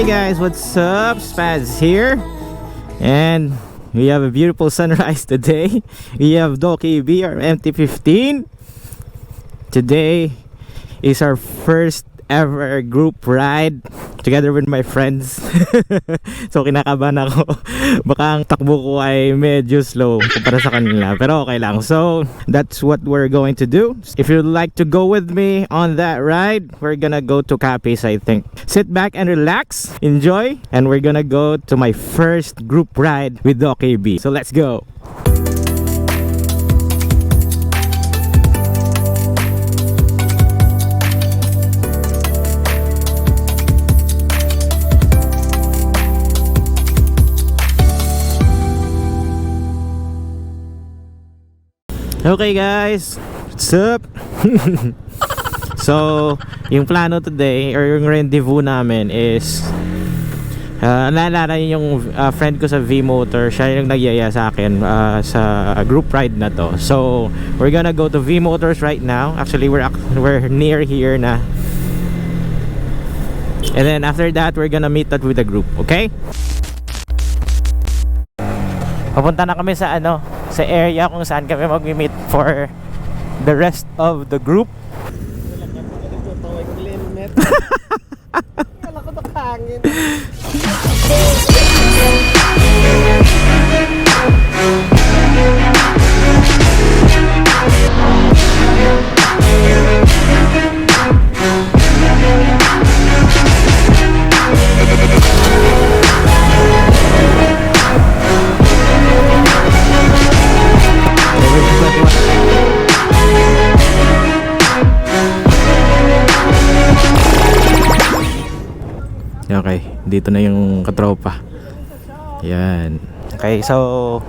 Hey guys, what's up? Spaz here, and we have a beautiful sunrise today. We have DJI our MT-15. Today is our first ever group ride together with my friends. So kinakabahan ako. Baka ang takbo ko ay medyo slow kumpara sa kanila, pero okay lang. So that's what we're going to do. If you'd like to go with me on that ride, we're gonna go to Capiz, I think. Sit back and relax, enjoy, and we're gonna go to my first group ride with DJI. So let's go. Okay guys, what's up? So, yung plano today or yung rendezvous namin is naalala yung friend ko sa V-Motor. Siya yung nagyaya sa akin sa group ride na to. So, we're gonna go to V-Motors right now. Actually, we're near here na. And then after that, we're gonna meet up with the group, okay? Papunta na kami sa sa area kung saan kami mag-meet for the rest of the group. Kala ko nakahangin. Okay, dito na yung katropa. Yan. Okay, so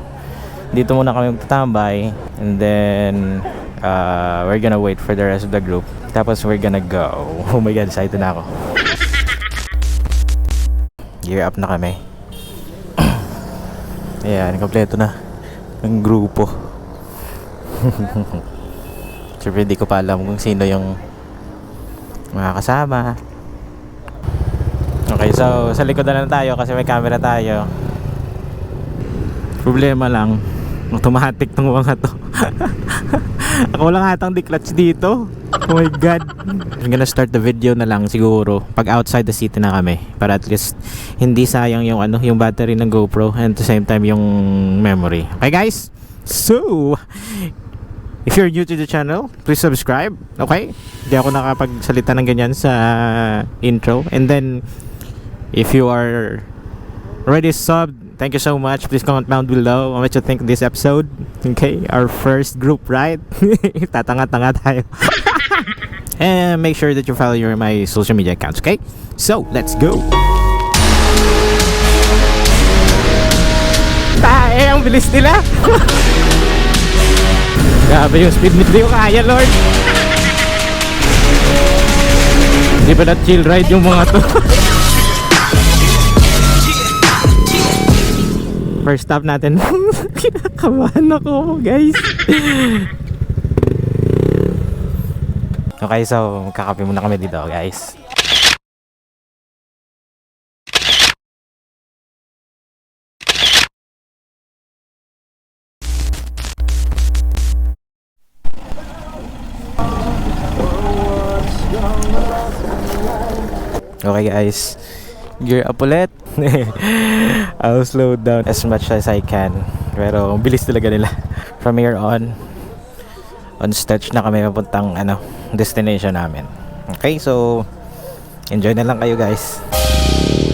dito muna kami magtatambay, and then we're gonna wait for the rest of the group. Tapos we're gonna go. Oh my god, excited na ako. Gear up na kami. Ayan, kompleto na ang grupo. Siyempre di ko pa alam kung sino yung mga kasama. Okay, so sa likod na lang tayo kasi may camera tayo. Problema lang, automatic tong mga to. Ako lang atang di-clutch dito. Oh my god. I'm gonna start the video na lang siguro pag outside the city na kami, para at least hindi sayang yung yung battery ng GoPro, and at the same time yung memory. Okay guys? So if you're new to the channel, please subscribe. Okay? Hindi ako nakapagsalita ng ganyan sa intro. And then if you are already subbed, thank you so much. Please comment down below on what you think of this episode. Okay, our first group ride. Tatanga-tanga tayo. And make sure that you follow my social media accounts. Okay, so let's go. Tae, ang bilis nila. Grabe yung speed, hindi ko kaya, Lord. Hindi pa na chill ride yung mga to. First stop natin. Kinakabahan ako, guys. Okay, so magkakape muna kami dito, guys. Okay guys, gear up ulit. I'll slow down as much as I can, pero bilis talaga nila. From here on stage na kami papuntang destination namin. Okay, so enjoy na lang kayo guys.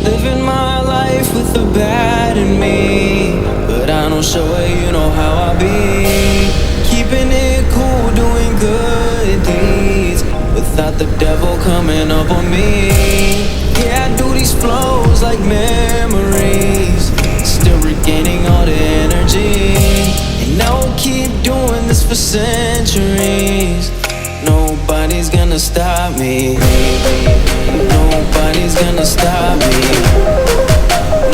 Living my life with the bad in me, but I don't show it, you know how I be. Keeping it cool, doing good deeds, without the devil coming up on me. Yeah, I do these flows like memories, still regaining all the energy. And I'll keep doing this for centuries. Nobody's gonna stop me. Nobody's gonna stop me.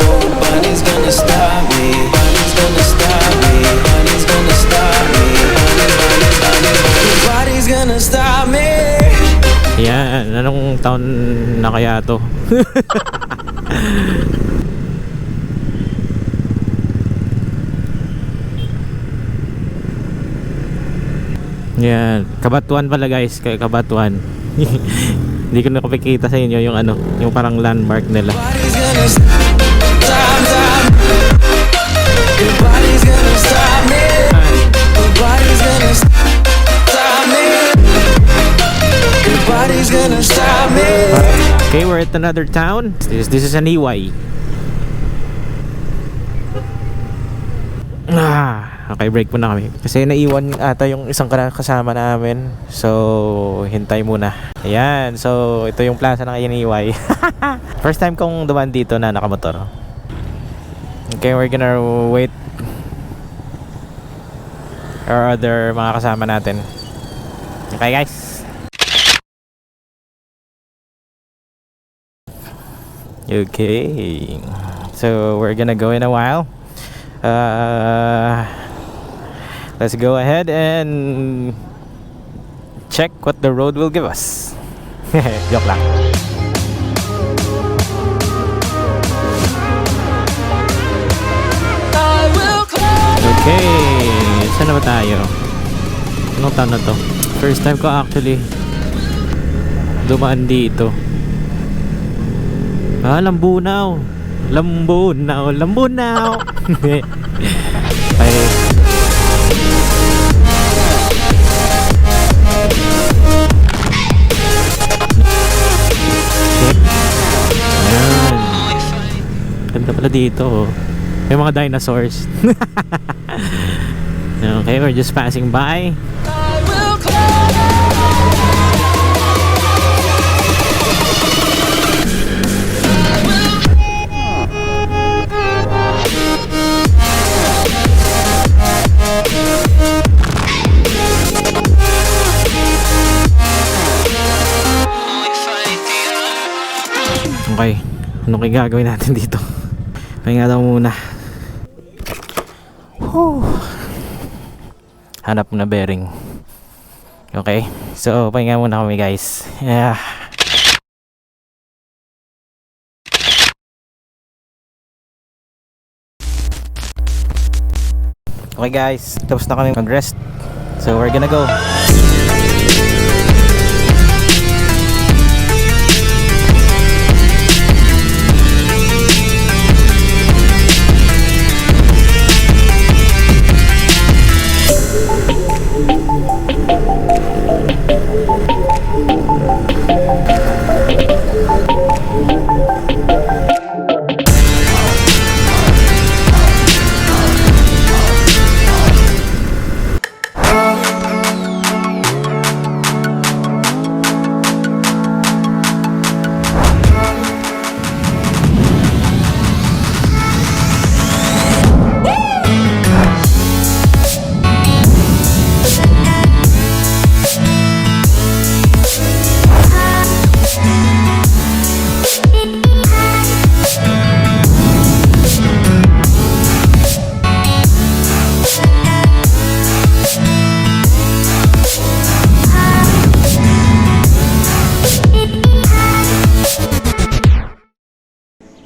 Nobody's gonna stop me. Nobody's gonna stop me. Nobody's gonna stop me. Nobody's gonna stop me. Yan, anong taon na kaya to? Yan, Kabatuan pala guys, Kabatuan. Hindi ko nakapikita sa inyo yung ano, yung parang landmark nila. Nobody's gonna stop me. Nobody's gonna stop me. Nobody's gonna stop me. Okay, we're at another town. This is an EY. Okay, break muna kami. Kasi naiwan ata yung isang kasama namin. So, hintay muna. Ayan, so ito yung plaza ng EY. First time kong dumaan dito na nakamotor. Okay, we're gonna wait our other mga kasama natin. Okay guys. Okay, so we're gonna go in a while. Let's go ahead and check what the road will give us. Joke lang. Okay, saan na ba tayo? Anong town na to? First time ko actually dumaan dito. Lambunaw. Lambunaw. Lambunaw. Okay. Ayan. Ganda pala dito. May mga dinosaurs. Okay, we're just passing by. Okay, ano kaya gagawin natin dito? Pahinga daw muna. Hanap na bearing. Okay, so pahinga muna kami guys. Yeah. Okay guys, tapos na kami mag-rest. So we're gonna go.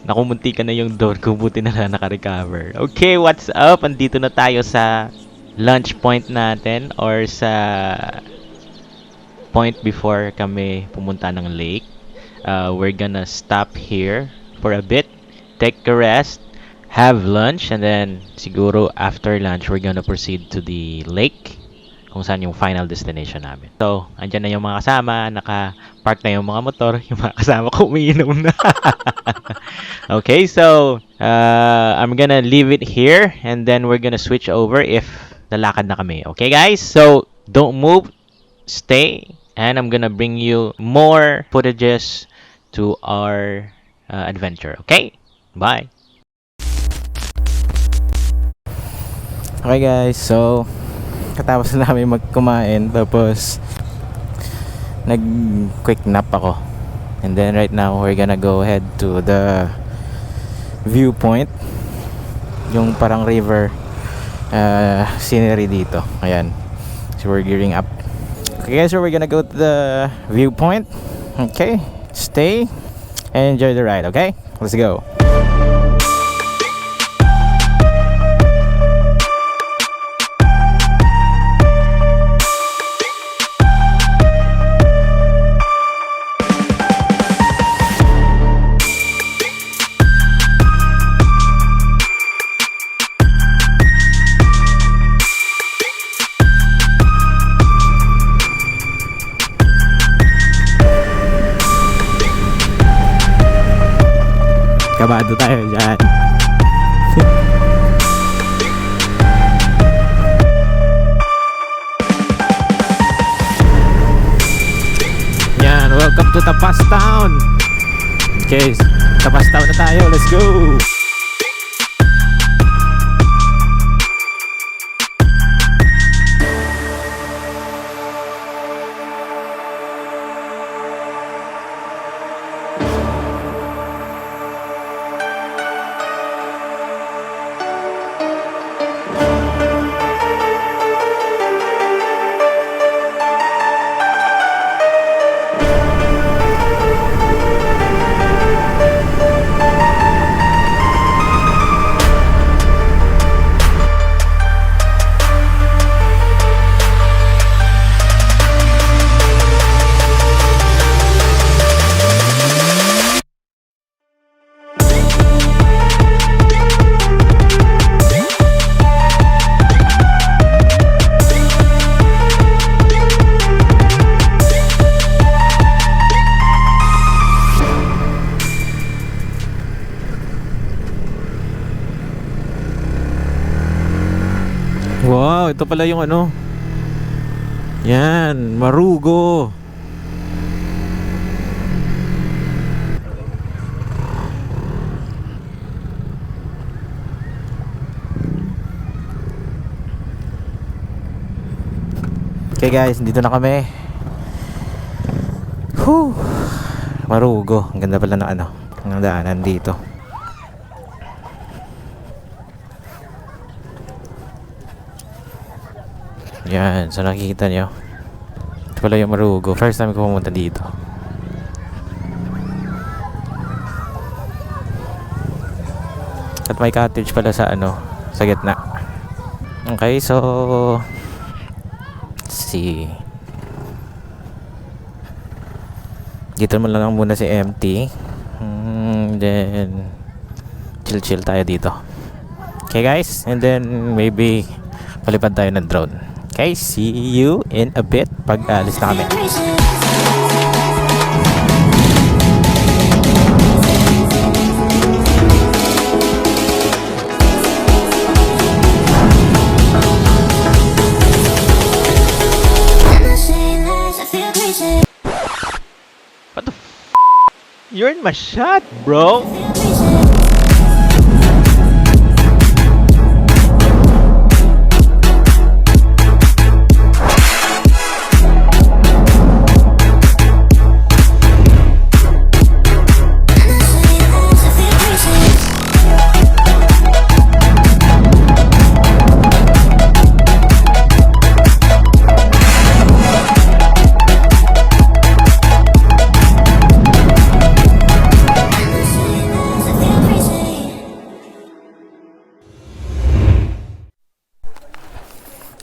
Nakumunti ka na yung door ko, buti na lang naka-recover. Okay, what's up? Andito na tayo sa lunch point natin or sa point before kami pumunta ng lake. We're gonna stop here for a bit, take a rest, have lunch, and then siguro after lunch we're gonna proceed to the lake kung saan yung final destination namin. So, andyan na yung mga kasama, naka-park na yung mga motor, yung mga kasama ko umiinom na. Okay, so I'm gonna leave it here and then we're gonna switch over if lalakad na kami. Okay guys, so don't move, stay, and I'm gonna bring you more footages to our adventure. Okay, bye. Okay guys, so katapos na namin magkumain, tapos nag quick nap ako, and then right now we're gonna go ahead to the viewpoint, yung parang river scenery dito. Ayan, so we're gearing up. Okay guys, so we're gonna go to the viewpoint. Okay, stay and enjoy the ride. Okay, let's go. Kabado tayo dyan. Yan, welcome to Tapaz Town. Okay, Tapaz Town na tayo. Let's go. Wow, ito pala yung ano. Yan, Marugo. Okay guys, dito na kami. Whew. Marugo, ang ganda pala ng ano, ang daanan dito. Yan, so nakikita nyo, ito pala yung Marugo. First time ko pumunta dito. At may cottage pala sa ano, sa gitna. Okay, so let's see. Dito mo lang muna si MT. Then chill tayo dito. Okay guys, and then maybe palipad tayo ng drone. Okay, see you in a bit pag alis na kami. What the f***? You're in my shot, bro.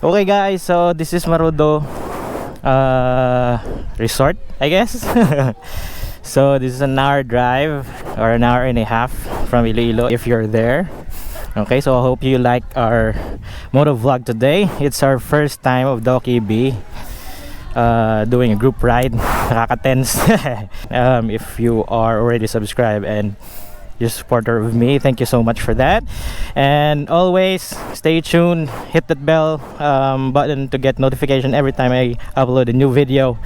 Okay guys, so this is Marugo resort, I guess. So this is an hour drive or an hour and a half from Iloilo if you're there. Okay, so I hope you like our moto vlog today. It's our first time of Doki B doing a group ride. Nakaka-tense. If you are already subscribed and you're a supporter of me, thank you so much for that. And always stay tuned, hit that bell button to get notification every time I upload a new video.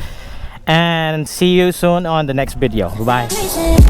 And see you soon on the next video. Bye bye.